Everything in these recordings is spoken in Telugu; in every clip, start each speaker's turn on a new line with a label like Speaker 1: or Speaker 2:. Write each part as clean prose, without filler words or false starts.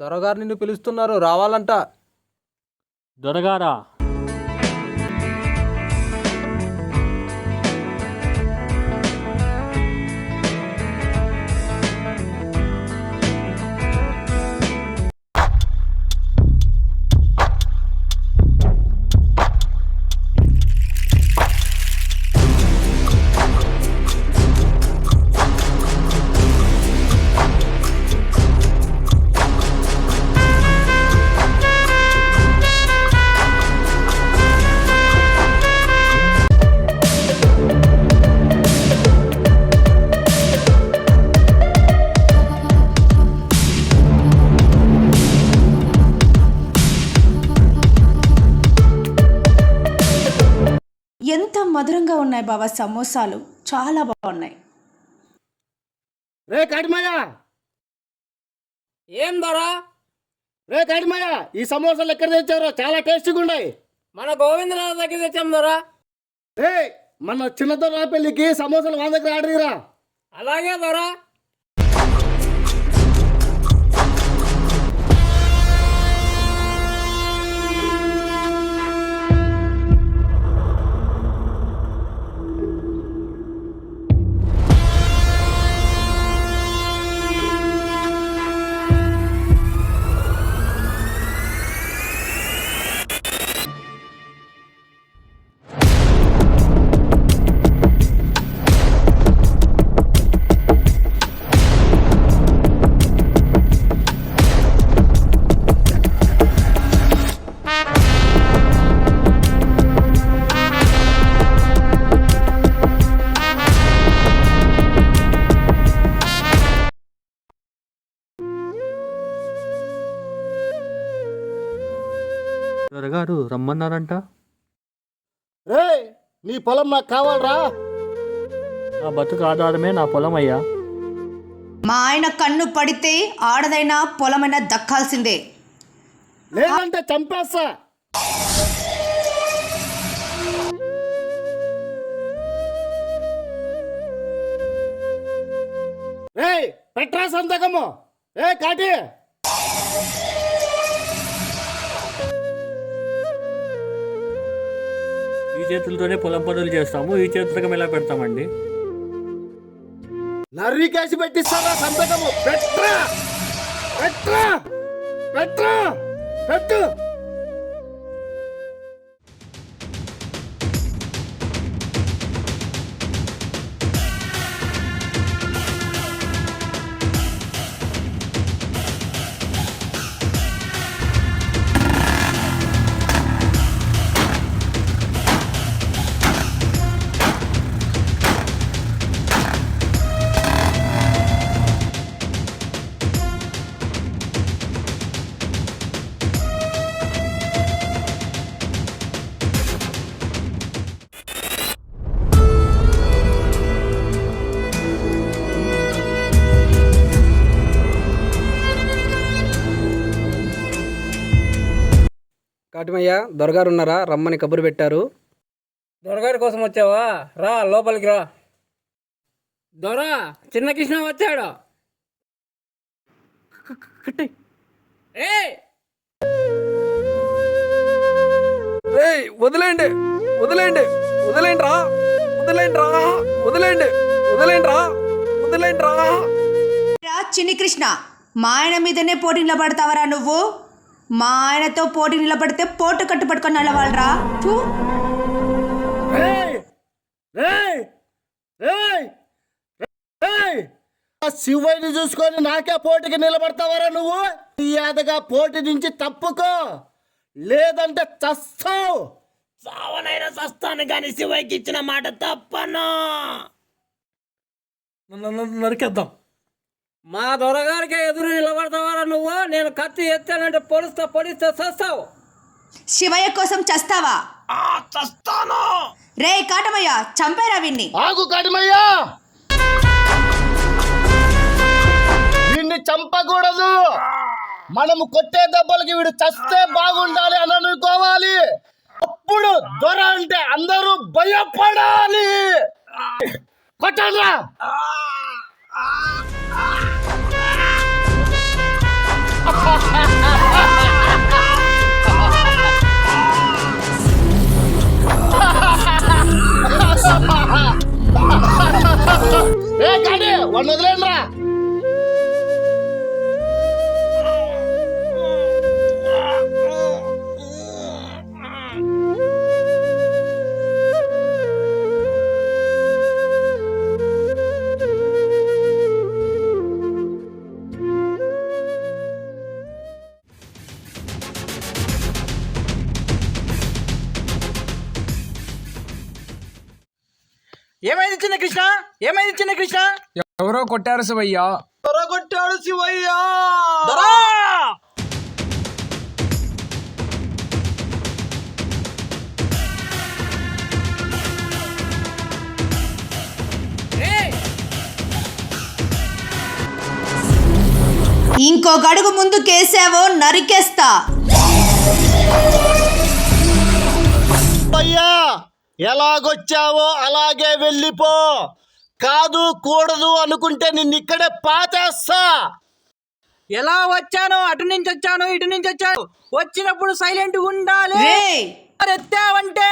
Speaker 1: దొరగారు నిన్ను పిలుస్తున్నారు, రావాలంట.
Speaker 2: దొరగారా?
Speaker 3: ఎంత మధురంగా ఉన్నాయి బాబా సమోసాలు, చాలా బాగున్నాయి.
Speaker 4: రే కాటిమయ్య,
Speaker 5: ఏం దొరా?
Speaker 4: రే కాటిమయ్య, ఈ సమోసాలు ఎక్కడ తెచ్చారో? చాలా టేస్టీగా ఉన్నాయి.
Speaker 5: మన గోవిందరావు దగ్గర తెచ్చాం దొరా.
Speaker 4: రే మన చిన్నదొర పెళ్ళికి సమోసాలు వాళ్ళ దగ్గర ఆర్డర్ ఇరా.
Speaker 5: అలాగే దొరా.
Speaker 2: దొరగారు రమ్మన్నారంట.
Speaker 4: రే నీ పొలం నాకు కావాలరా.
Speaker 2: నా బతుకు ఆధారమే నా పొలం అయ్యా.
Speaker 3: మా ఆయన కన్ను పడితే ఆడదైనా పొలమైనా దక్కాల్సిందే,
Speaker 4: లేదంటే చంపేస్తా. రే పెట్రా సంతకము. రే కాటి,
Speaker 2: ఈ చేతులతోనే పొలం పనులు చేస్తాము, ఈ చేతులకి ఎలా పెడతామండి?
Speaker 4: నర్రికేసి పెట్టిస్తారా సంతకము. పెట్రా పెట్రా పెట్రా పెట్టు.
Speaker 1: కాటిమయ్య, దొరగారు ఉన్నారా? రమ్మని కబురు పెట్టారు.
Speaker 5: దొరగారి కోసం వచ్చావా? రా లోపలికి రా. దొరా, చిన్న కృష్ణ వచ్చాడు. ఏ
Speaker 1: రేయ్ వదిలేండి వదిలేండి వదిలేండి రా వదిలేండి రా వదిలేండి వదిలేండి రా వదిలేండి రా.
Speaker 3: చిన్ని కృష్ణ, మా ఆయన మీదనే పోటీ నిలబడతావరా నువ్వు? మా ఆయనతో పోటీ నిలబడితే పోటు కట్టు పట్టుకొని నల్లవాళ్ళరా.
Speaker 4: రేయ్ రేయ్ రేయ్ రేయ్ ఆ శివయ్యని చూసుకొని నాకే పోటీకి నిలబడతావరా నువ్వు? మర్యాదగా పోటీ నుంచి తప్పుకో, లేదంటే చస్తావు.
Speaker 2: సావనైనా చస్తాను కానీ శివయ్యకి ఇచ్చిన మాట తప్పను. నరికేద్దాం.
Speaker 5: మా దొరగారికి ఎదురు నిలబడతావారా నువ్వు? నేను కత్తి ఎత్తానంటే పొడిస్తే చస్తావు.
Speaker 3: శివయ్య కోసం చస్తావా?
Speaker 2: చస్తాను.
Speaker 3: రే కాటమయ్య, చంపేరా విన్ని.
Speaker 4: ఆగు కాటమయ్యా, వీడిని చంపకూడదు. మనము కొట్టే దెబ్బలకి వీడు చస్తే బాగుండాలి అని అనుకోవాలి. అప్పుడు దొర అంటే అందరూ భయపడాలి. కొట్టండ్రా. ఏ కానీ వాడిని వదిలేండ్రా.
Speaker 5: ఏమైంది చిన్న కృష్ణ? ఏమైంది చిన్న కృష్ణ?
Speaker 1: ఎవరో కొట్టారు శివయ్య.
Speaker 5: కొట్టాడు శివయ్య.
Speaker 3: ఇంకో గడుగు ముందుకేసావో నరికేస్తా.
Speaker 4: అయ్యా, ఎలాగొచ్చావో అలాగే వెళ్ళిపో. కాదు కూడదు అనుకుంటే నిన్ను ఇక్కడే పాతేస్తా.
Speaker 5: ఎలా వచ్చాను? అటు నుంచి వచ్చాను, ఇటు నుంచి వచ్చాను. వచ్చినప్పుడు సైలెంట్ ఉండాలి.
Speaker 3: రేయ్
Speaker 5: ఎత్తావంటే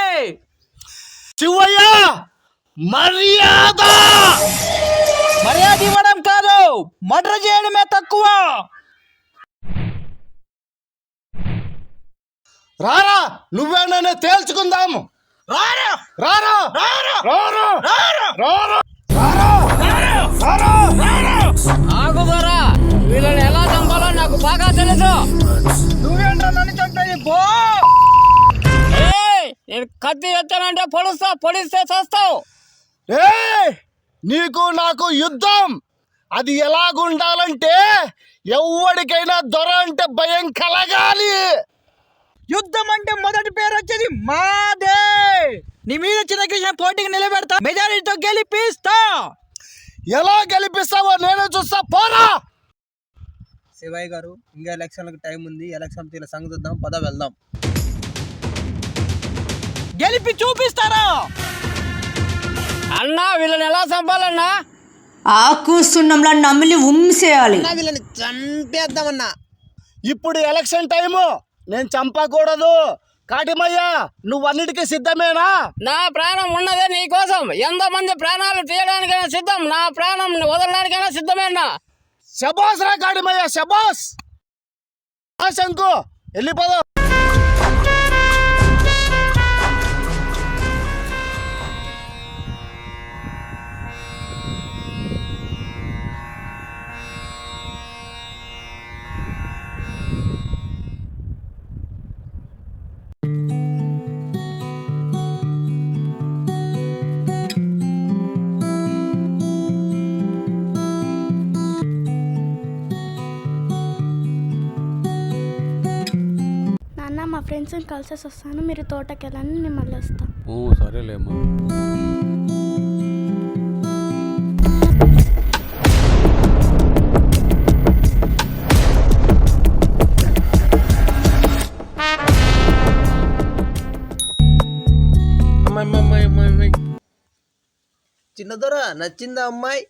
Speaker 4: శివయ్య, మర్యాద
Speaker 5: మర్యాద ఇవ్వడం కాదు, మర్డర్ చేయడమే తక్కువ.
Speaker 4: రారా, నువ్వేననే తేల్చుకుందాము. రారా రారా రారా రారా రారా రారా.
Speaker 5: ఆగుదరా, వీళ్ళని ఎలా చంపాలో నాకు బాగా తెలుసు. నువ్వేంట్రా నన్ను చంపేది? పో. నేను కత్తి ఎత్తానంటే పొడిస్తే చస్తావు.
Speaker 4: ఏయ్, నీకు నాకు యుద్ధం. అది ఎలాగుండాలంటే ఎవరికైనా దొర అంటే భయం కలగాలి.
Speaker 5: యుద్ధం అంటే మొదటి పేరు వచ్చేది మాదే. నీ మీద చిన్న కృష్ణ పోటీకి నిలబెడతా, మెజారిటీతో గెలిపిస్తా.
Speaker 4: ఎలా గెలిపిస్తావో నేను చూస్తా. పోరా.
Speaker 1: శివయ్య గారు, ఇంకా ఎలక్షన్లకు టైం ఉంది. ఎలక్షన్ తీల సంగతి చూద్దాం, పద వెళ్దాం.
Speaker 5: గెలిపి చూపిస్తారా అన్నా? వీళ్ళని ఎలా చంపాలన్నా?
Speaker 3: ఆకు సున్నంలా నమిలి ఉమ్మిసేయాలి.
Speaker 1: వీళ్ళని చంపేద్దామన్నా.
Speaker 4: ఇప్పుడు ఎలక్షన్ టైము, నేను చంపకూడదు. కాటిమయ్యా, నువ్వన్నిటికీ సిద్ధమేనా?
Speaker 5: నా ప్రాణం ఉన్నదే నీ కోసం. ఎంతమంది ప్రాణాలు తీయడానికైనా సిద్ధం. నా ప్రాణం వదలడానికైనా సిద్ధమేనా?
Speaker 4: శబాస్ రా కాటిమయ్యా, శబాస్. శంకు, వెళ్ళిపోదాం.
Speaker 6: మా ఫ్రెండ్స్ని కలిసేసి వస్తాను, మీరు తోటకి వెళ్ళండి, నేను మళ్ళీ వస్తాను.
Speaker 1: సరేలేమ్మా. చిన్నదొర నచ్చిందా అమ్మాయి?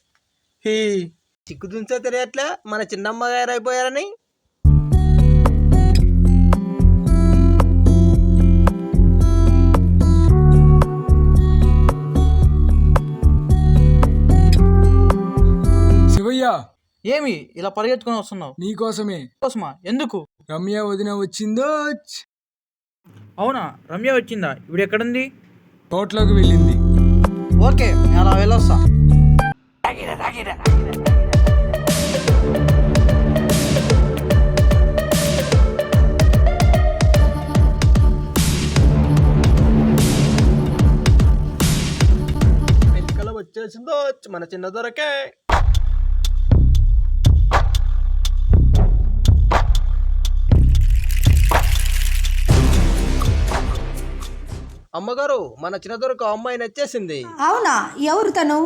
Speaker 1: చిక్కు తుంచే తెలియట్లే మన చిన్నమ్మ గారు అయిపోయారని.
Speaker 5: ఏమి ఇలా పరిగెత్తుకొని వస్తున్నావు?
Speaker 1: నీకోసమే.
Speaker 5: కోసమా? ఎందుకు?
Speaker 1: రమ్య వదిన వచ్చిందో.
Speaker 5: అవునా, రమ్య వచ్చిందా? ఇప్పుడు ఎక్కడుంది?
Speaker 1: తోటలోకి వెళ్ళింది.
Speaker 5: ఓకే, నేను అలా వెళ్ళొస్తా.
Speaker 4: వచ్చేసిందో మన చిన్న దొరకే. అమ్మగారు, మన చిన్న దొరకు అమ్మాయి నచ్చేసింది.
Speaker 3: అవునా? ఎవరు తను?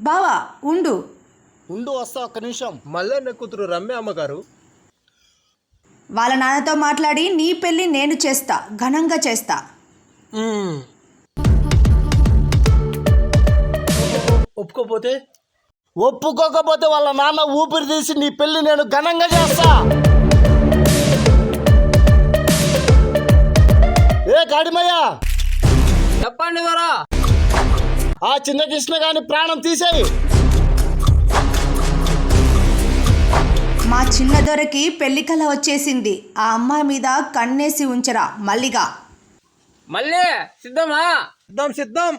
Speaker 3: బావా ఉండు.
Speaker 4: వస్తా, ఒక్క నిమిషం. మల్లన్న కూతురు రమ్య అమ్మగారు.
Speaker 3: వాళ్ళ నాన్నతో మాట్లాడి నీ పెళ్ళి నేను చేస్తా, ఘనంగా చేస్తా.
Speaker 4: ఒప్పుకోకపోతే వాళ్ళ నాన్న ఊపిరి తీసి నీ పెళ్లి నేను ఘనంగా చేస్తా. ఏ కాడిమయ్యా,
Speaker 1: చెప్పండి దొరా.
Speaker 4: ఆ చిన్న కృష్ణ గాని ప్రాణం తీసేయి.
Speaker 3: మా చిన్న దొరకి పెళ్లి కళ వచ్చేసింది. ఆ అమ్మాయి మీద కన్నేసి ఉంచరా మల్లిగా.
Speaker 1: మళ్ళీ సిద్ధమా?
Speaker 4: సిద్ధం.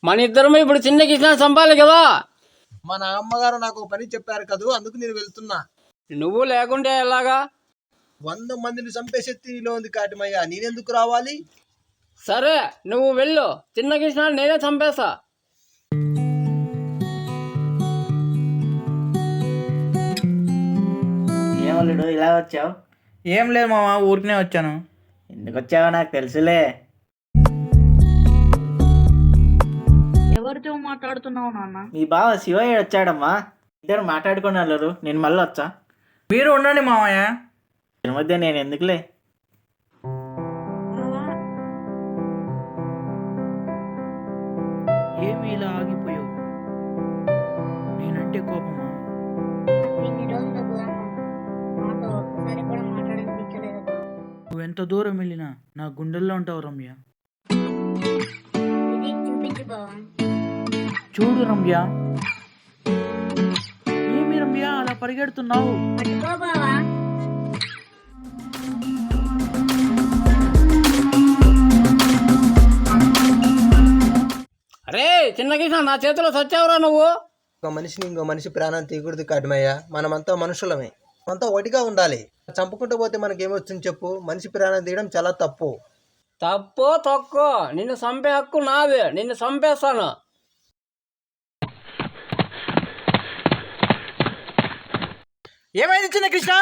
Speaker 1: మన ఇద్దరము ఇప్పుడు చిన్న కృష్ణ చంపాలి కదా.
Speaker 4: మన అమ్మగారు నాకు పని చెప్పారు కదూ, అందుకు నేను వెళ్తున్నా.
Speaker 1: నువ్వు లేకుంటే ఎలాగా?
Speaker 4: 100 మందిని చంపే శక్తి నీలో ఉంది కాటిమయ్యా, నేనెందుకు రావాలి?
Speaker 1: సరే నువ్వు వెళ్ళు, చిన్న కృష్ణ నేనే చంపేస్తా.
Speaker 7: ఏమల్లుడు ఇలా వచ్చావు?
Speaker 5: ఏం లేదు మామ, ఊరికనే వచ్చాను.
Speaker 7: ఎందుకు వచ్చావో నాకు తెలుసులే.
Speaker 6: ఎవరితో మాట్లాడుతున్నావు నాన్న?
Speaker 7: మీ బావ శివయ్య వచ్చాడమ్మా, ఇద్దరు మాట్లాడుకున్నారు. నేను మళ్ళీ వచ్చా.
Speaker 5: మీరు ఉండండి మామయ్య.
Speaker 7: ఈ మధ్య నేను ఎందుకులే.
Speaker 5: ఏమి ఇలా ఆగిపోయావు? నేనంటే కోపమా?
Speaker 6: ఇన్ని రోజులు దూరం మాతో ఒక్కసారి కూడా మాట్లాడనిపించలేదు.
Speaker 5: నువ్వెంత దూరం వెళ్ళినా నా గుండెల్లో ఉంటావు రమ్య.
Speaker 6: ఇది చూపించు బావా.
Speaker 5: చూడు రమ్య. ఏమి రమ్య అలా పరిగెడుతున్నావు?
Speaker 6: పట్టుకో బావా.
Speaker 1: అరే చిన్న కృష్ణ, నా చేతిలో సచ్చావురా నువ్వు.
Speaker 4: ఒక మనిషిని ఇంకో మనిషి ప్రాణాన్ని తీయకూడదు కాటిమయ్యా. మనమంతా మనుషులమే, మనమంతా ఒకటిగా ఉండాలి. చంపుకుంటూ పోతే మనకేమొస్తుంది చెప్పు? మనిషి ప్రాణం తీయడం చాలా తప్పు.
Speaker 1: తప్పు తక్కువ, నిన్ను చంపే హక్కు నాది. నిన్ను చంపేస్తాను.
Speaker 5: ఏమైంది చిన్న కృష్ణ?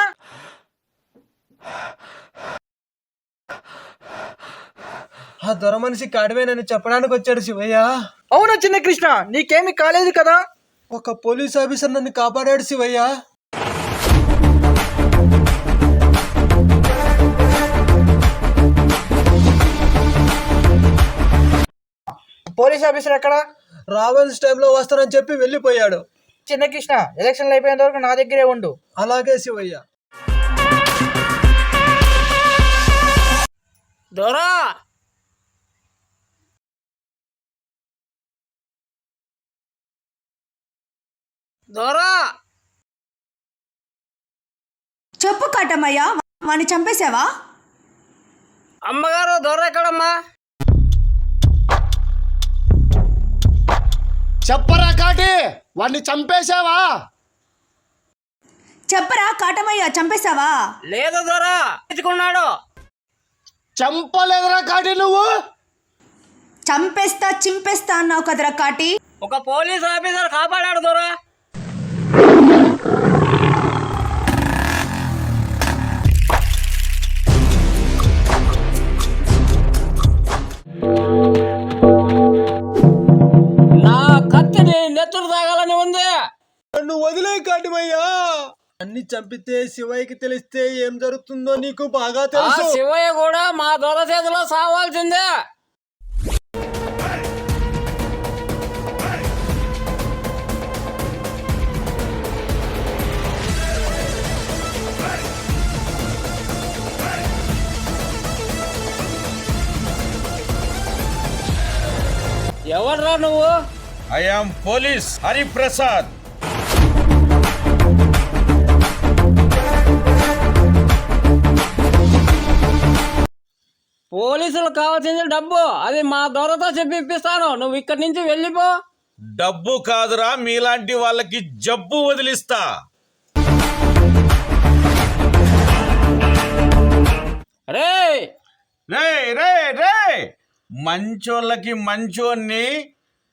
Speaker 4: ఆ దొర మనిషి కాటమేనని చెప్పడానికి వచ్చాడు శివయ్య.
Speaker 5: అవునా చిన్న కృష్ణ, నీకేమి కాలేదు కదా?
Speaker 4: ఒక పోలీస్ ఆఫీసర్ నన్ను కాపాడాడు శివయ్య.
Speaker 5: పోలీస్ ఆఫీసర్ ఎక్కడ?
Speaker 4: రావెల్స్ టైంలో వస్తానని చెప్పి వెళ్ళిపోయాడు.
Speaker 5: చిన్న కృష్ణ, ఎలక్షన్లు అయిపోయేంత వరకు నా దగ్గరే ఉండు.
Speaker 4: అలాగే శివయ్య.
Speaker 2: దొరా దొరా
Speaker 3: చెప్పు కాటమయ్య, వాణ్ణి చంపేశావా?
Speaker 2: అమ్మగారు దొర ఎక్కడమ్మా?
Speaker 8: చెప్పరా కాటి, వాడిని చంపేశావా?
Speaker 3: చెప్పరా కాటమయ్య, చంపేశావా?
Speaker 2: లేదు దొరా, తెచ్చుకున్నాడు.
Speaker 8: చంపలేదురా కాటి నువ్వు?
Speaker 3: చంపేస్తా చింపేస్తా అన్నావు కదరా కాటి.
Speaker 2: ఒక పోలీస్ ఆఫీసర్ కాపాడాడు దొరా. నా కత్తిని నెత్తురు తాగాలని ఉంది.
Speaker 4: నన్ను వదిలే కాటమయ్యా. అన్ని చంపితే శివయ్యకి తెలిస్తే ఏం జరుగుతుందో నీకు బాగా
Speaker 2: ఆ
Speaker 4: తెలుసు.
Speaker 2: శివయ్య కూడా మా దొర చేతిలో సావాల్సిందే. ఎవర్రా నువ్వు?
Speaker 9: I am police Hariprasad.
Speaker 2: పోలీసులు కావాల్సింది డబ్బు, అది మా దొరతో చెప్పి ఇప్పిస్తాను. నువ్వు ఇక్కడి నుంచి వెళ్ళిపో.
Speaker 9: డబ్బు కాదురా, మీలాంటి వాళ్ళకి జబ్బు వదిలిస్తా.
Speaker 2: రే
Speaker 9: రే రే రే, మంచోళ్ళకి మంచోన్ని,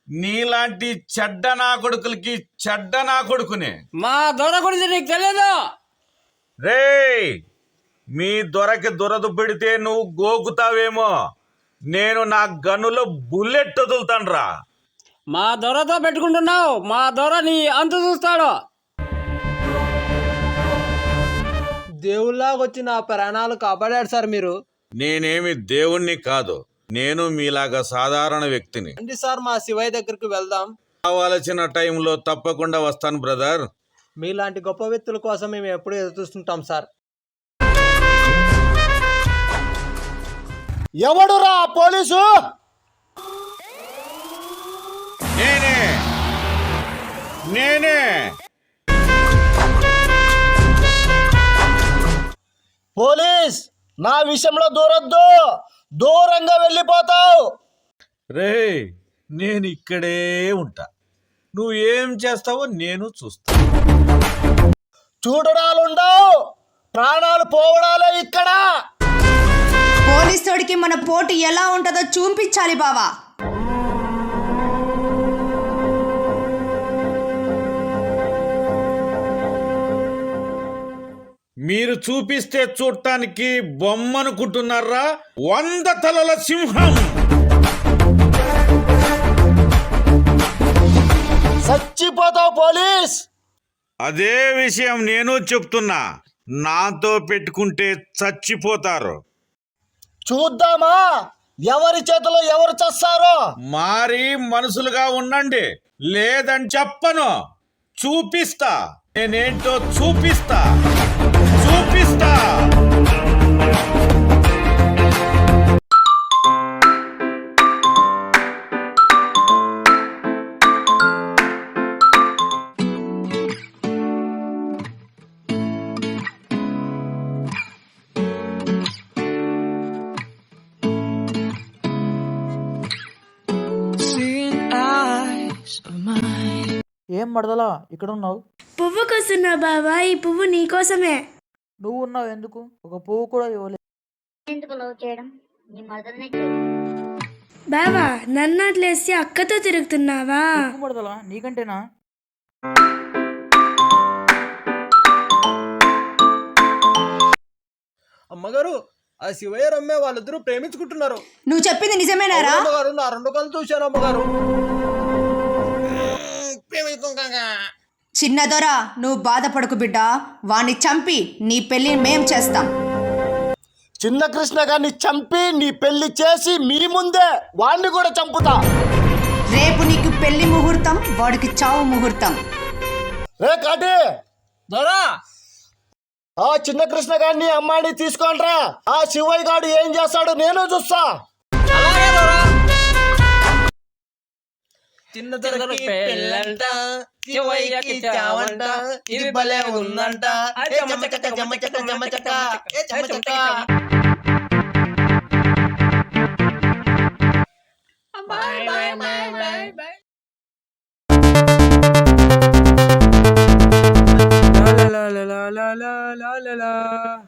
Speaker 9: నీలాంటి చెడ్డ నా కొడుకులకి చెడ్డ నా కొడుకునే.
Speaker 2: మా దొర గురించి నీకు తెలియదు.
Speaker 9: రే, మీ దొరకి దురద పెడితే నువ్వు గోకుతావేమో, నేను నా గన్నులో బుల్లెట్ వదులుతానురా.
Speaker 2: మా దొరతో పెట్టుకుంటున్నావు, మా దొర నీ అంతు చూస్తాడు.
Speaker 4: దేవుళ్ళగా వచ్చి నా ప్రాణాలు కాపాడాడు సార్ మీరు.
Speaker 9: నేనేమి దేవుణ్ణి కాదు, నేను మీలాగా సాధారణ వ్యక్తిని.
Speaker 4: రండి సార్, మా శివయ్య దగ్గరికి వెళ్దాం.
Speaker 9: కావాల్సిన టైంలో తప్పకుండా వస్తాను బ్రదర్.
Speaker 4: మీలాంటి గొప్ప వ్యక్తుల కోసం మేము ఎప్పుడూ ఎదురు చూస్తుంటాం సార్.
Speaker 8: ఎవడురా ఆ పోలీసు?
Speaker 9: నేనే నేనే
Speaker 8: పోలీస్, నా విషయంలో దూరొద్దు, దూరంగా వెళ్ళిపోతావు.
Speaker 9: రే, నేను ఇక్కడే ఉంటా, నువ్వు ఏం చేస్తావో నేను చూస్తా.
Speaker 8: చూడడాలుండవు, ప్రాణాలు పోవడాలే ఇక్కడ.
Speaker 3: పోలీసుడికి మన పోటీ ఎలా ఉంటుందో చూపించాలి బావా.
Speaker 9: మీరు చూపిస్తే చూడటానికి బొమ్మనుకుంటున్నారా? 100 తలల సింహం.
Speaker 8: చచ్చిపోతావు పోలీస్.
Speaker 9: అదే విషయం నేను చెప్తున్నా, నాతో పెట్టుకుంటే చచ్చిపోతారు.
Speaker 8: చూద్దామా ఎవరి చేతిలో ఎవరు చస్తారో.
Speaker 9: మారి మనుషులుగా ఉండండి, లేదని చెప్పను. చూపిస్తా, నేనేంటో చూపిస్తా చూపిస్తా.
Speaker 5: ఏం మడదలా ఇక్కడ ఉన్నావు?
Speaker 6: పువ్వు కోస్తున్నా బావా, ఈ పువ్వు నీకోసమే.
Speaker 5: నువ్వు ఉన్నావు ఎందుకు? ఒక పువ్వు కూడా ఇవ్వలేదు.
Speaker 6: బావా, నన్ను అట్లేసి అక్కతో తిరుగుతున్నావా?
Speaker 5: మడదలా నీకంటేనా?
Speaker 4: అమ్మగారు ఆ శివయ్య రమ్య వాళ్ళిద్దరూ ప్రేమించుకుంటున్నారు.
Speaker 3: నువ్వు చెప్పింది నిజమేనారా?
Speaker 4: అవును అమ్మగారు, నా 2 కళ్ళు చూశాను అమ్మగారు.
Speaker 3: చిన్న దొర, నువ్వు బాధపడకు బిడ్డ. వాణ్ణి చంపి నీ పెళ్లి మేం చేస్తాం.
Speaker 8: చిన్న కృష్ణ గారిని చంపి నీ పెళ్లి చేసి మీ ముందే వాడిని కూడా చంపుతా.
Speaker 3: రేపు నీకు పెళ్లి ముహూర్తం, వాడికి చావు ముహూర్తం.
Speaker 8: రే కాటి,
Speaker 5: దొరా
Speaker 8: ఆ చిన్న కృష్ణ గారిని అమ్మాయిని తీసుకోండిరా. ఆ శివయ్య గారు ఏం చేస్తాడో నేను చూస్తా.
Speaker 5: అలాగే దొరా.
Speaker 4: చిన్న దొరకి పెళ్ళంట, శివయ్యకి చావంట, ఇది భలే ఉందంట. ఏ చెమచక చెమచక చెమచక, ఏ చెమచక.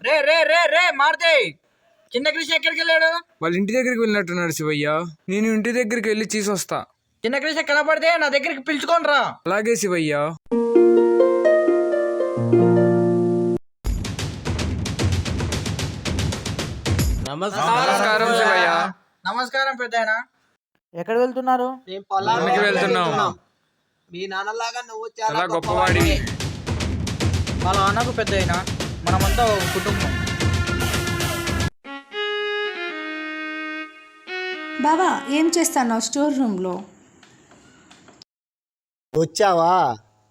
Speaker 5: రే రే రే రే మారుతే చిన్న కృష్ణ ఎక్కడికి వెళ్ళాడు?
Speaker 1: వాళ్ళ ఇంటి దగ్గరికి వెళ్ళినట్టున్నాడు శివయ్య. నేను ఇంటి దగ్గరికి వెళ్ళి చూసొస్తా.
Speaker 5: చిన్న కృష్ణ కనపడితే నా దగ్గరికి పిలుచుకోండి రా.
Speaker 1: అలాగే శివయ్య. నమస్కారం శివయ్య.
Speaker 5: నమస్కారం పెద్దాయన. ఎక్కడ వెళ్తున్నారు?
Speaker 4: మేము పొలానికి
Speaker 1: పొలానికి వెళ్తున్నాం.
Speaker 4: మీ నాన్నలాగా నువ్వు
Speaker 1: చాలా
Speaker 4: చాలా
Speaker 1: గొప్పవాడివి.
Speaker 5: వాళ్ళ అన్నకు పెద్దాయన, మనమంతా ఒక కుటుంబం.
Speaker 3: బావా, ఏం చేస్తాను స్టోర్ రూమ్లో?
Speaker 8: వచ్చావా?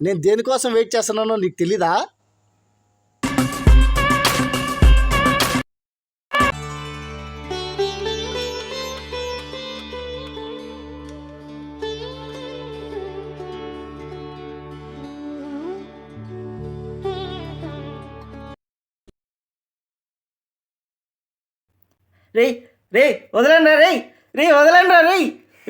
Speaker 8: నేను దేనికోసం వెయిట్ చేస్తున్నానో నీకు తెలీదా?
Speaker 7: రే రే వదలండి రే, రే వదలండి రే,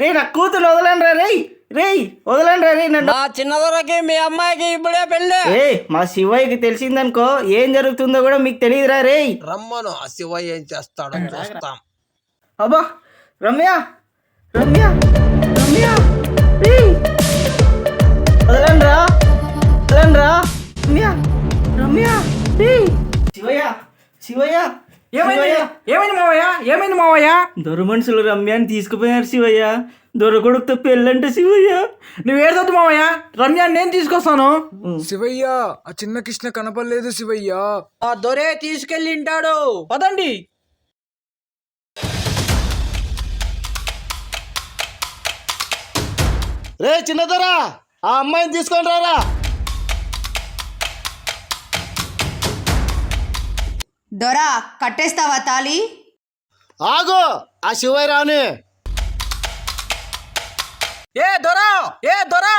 Speaker 7: రే నా కూతురు వదలండి రే, రే వదలండి రే నన్ను.
Speaker 2: నా చిన్నదొరకి మీ అమ్మాయికి ఇప్పుడే పెళ్ళి.
Speaker 7: రే మా శివయ్యకి తెలిసిందనుకో ఏం జరుగుతుందో కూడా మీకు తెలియదురా రే.
Speaker 4: రమ్మను, ఆ శివయ్య ఏం చేస్తాడో చూస్తాం.
Speaker 7: అబ్బా రమ్య, రమ్య, రమ్య, రే వదలండి రా, వదలండి రా. రమ్య, రమ్య, రే శివయ్య, శివయ్య,
Speaker 5: ఏమైంది ఏమైంది మావయ్య? ఏమైంది మావయ్య?
Speaker 7: దొర మనుషులు రమ్యాన్ని తీసుకుపోయారు శివయ్య. దొర కొడుకుతో పెళ్ళంట శివయ్య.
Speaker 5: నువ్వు ఏదొద్దు మావయ్య, రమ్యాన్ని నేను తీసుకొస్తాను.
Speaker 1: శివయ్య, ఆ చిన్న కృష్ణ కనపడలేదు శివయ్య.
Speaker 5: ఆ దొరే తీసుకెళ్ళి ఉంటాడు. పదండి.
Speaker 8: రే చిన్నదరా, ఆ అమ్మాయిని తీసుకొని రారా.
Speaker 3: దొర, కట్టేస్తావా తాళి?
Speaker 8: ఆగు, ఆ శివయ్య రాని.
Speaker 5: ఏ దొరా, ఏ దొరా,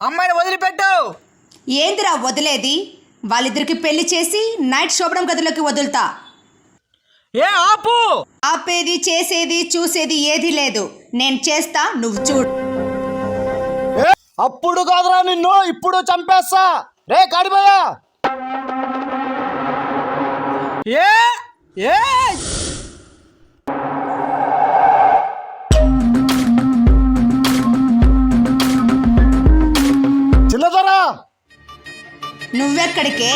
Speaker 5: అమ్మాయిని వదిలిపెట్టు.
Speaker 3: ఏందిరా వదిలేది? వాళ్ళిద్దరికి పెళ్లి చేసి నైట్ శోభనం గదిలోకి వదులుతా.
Speaker 5: ఏ ఆపు.
Speaker 3: ఆపేది, చేసేది, చూసేది ఏది లేదు. నేను చేస్తా, నువ్వు చూడు.
Speaker 8: అప్పుడు కాదురా నిన్ను, ఇప్పుడు చంపేస్తా. రే కాడిపోయా.
Speaker 5: ఏ ఏ
Speaker 8: చిన్నదరా,
Speaker 3: నువ్వెక్కడికే?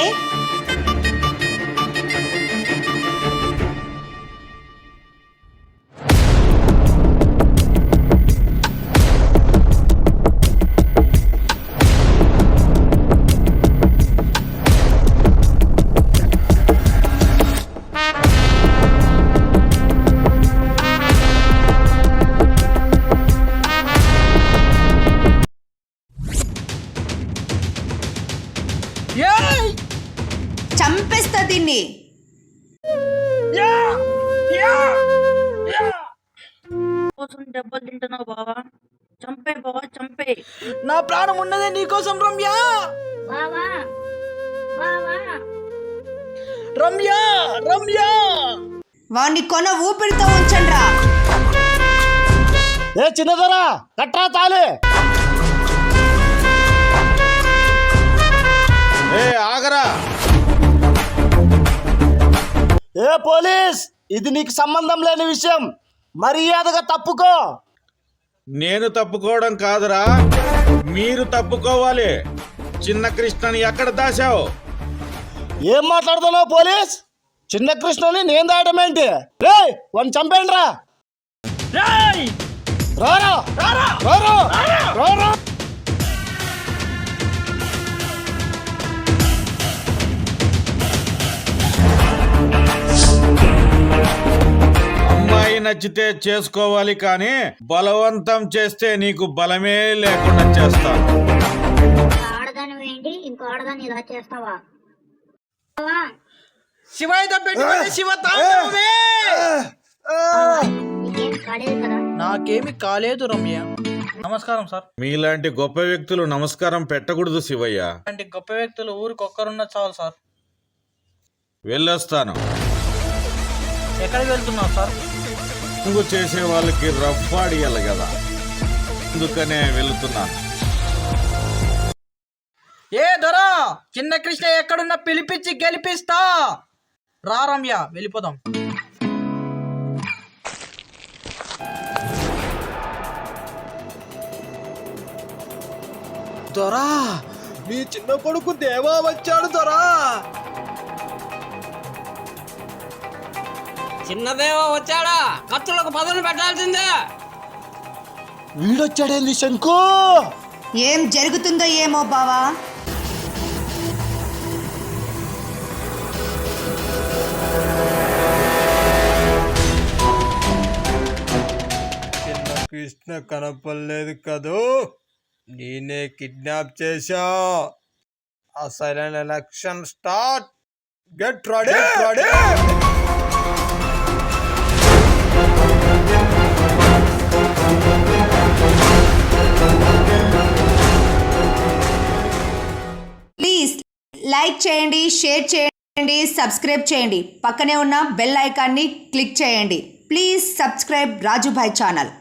Speaker 3: చంపేస్తా దీన్ని.
Speaker 6: దెబ్బలు తింటున్నావు బావా. చంపే బావా, చంపే.
Speaker 5: నా ప్రాణం ఉన్నదే నీకోసం రమ్య.
Speaker 6: బావా, బావా.
Speaker 5: రమ్య, రమ్య.
Speaker 3: వాణ్ణి కొన ఊపిరితో ఉంచండ్రా.
Speaker 8: ఏ చిన్నదరా, కట్రా తాళి.
Speaker 9: ఏ ఆగరా.
Speaker 8: ఏ పోలీస్, ఇది నీకు సంబంధం లేని విషయం. మర్యాదగా తప్పుకో.
Speaker 9: నేను తప్పుకోవడం కాదురా, మీరు తప్పుకోవాలి. చిన్న కృష్ణని ఎక్కడ దాశావు?
Speaker 8: ఏం మాట్లాడుతున్నావు పోలీస్? చిన్న కృష్ణని నేను దాయడం ఏంటి? రే వాడిని చంపేయండి రా. రారా రారా రారా రారా.
Speaker 9: అమ్మాయి నచ్చితే చేసుకోవాలి కానీ బలవంతం చేస్తే నీకు బలమే లేకుండా చేస్తాను.
Speaker 10: ఆడదాని వేయండి ఇంకో ఆడదాన్ని ఇలా చేస్తావా?
Speaker 5: శివయ్యతో పెట్టుకునే శివ తాండవమే.
Speaker 10: నీకేం కాలేదు కదా?
Speaker 5: నాకేమి కాలేదు రమ్య. నమస్కారం సార్.
Speaker 9: మీలాంటి గొప్ప వ్యక్తులు నమస్కారం పెట్టకూడదు శివయ్య.
Speaker 5: అలాంటి గొప్ప వ్యక్తులు ఊరికి ఒక్కరున్న చాలు సార్.
Speaker 9: వెళ్ళొస్తాను.
Speaker 5: ఎక్కడికి వెళ్తున్నావు సార్?
Speaker 9: రంగు చేసే వాళ్ళకి రఫ్ఫాడియాలి కదా, అందుకనే వెళుతున్నాను.
Speaker 5: ఏ దొరా, చిన్న కృష్ణ ఎక్కడున్నా పిలిపించి గెలిపిస్తా. రా రమ్య వెళ్ళిపోదాం.
Speaker 1: దొరా, మీ చిన్న కొడుకు దేవా వచ్చాడు దొరా.
Speaker 2: చిన్నదేవో వచ్చాడా? ఖర్చులకు పదులు పెట్టాల్సిందే.
Speaker 8: వీడొచ్చాడేంది శంకు?
Speaker 3: ఏం జరుగుతుందో ఏమో బావా.
Speaker 1: చిన్న కృష్ణ కనపడలేదు కదూ, నేనే కిడ్నాప్ చేశా. అసలైన election start. Get ready.
Speaker 3: Please like చేయండి, షేర్ చేయండి, సబ్స్క్రైబ్ చేయండి. పక్కనే ఉన్న బెల్ ఐకాన్ని క్లిక్ చేయండి. Please subscribe Raju Bhai channel.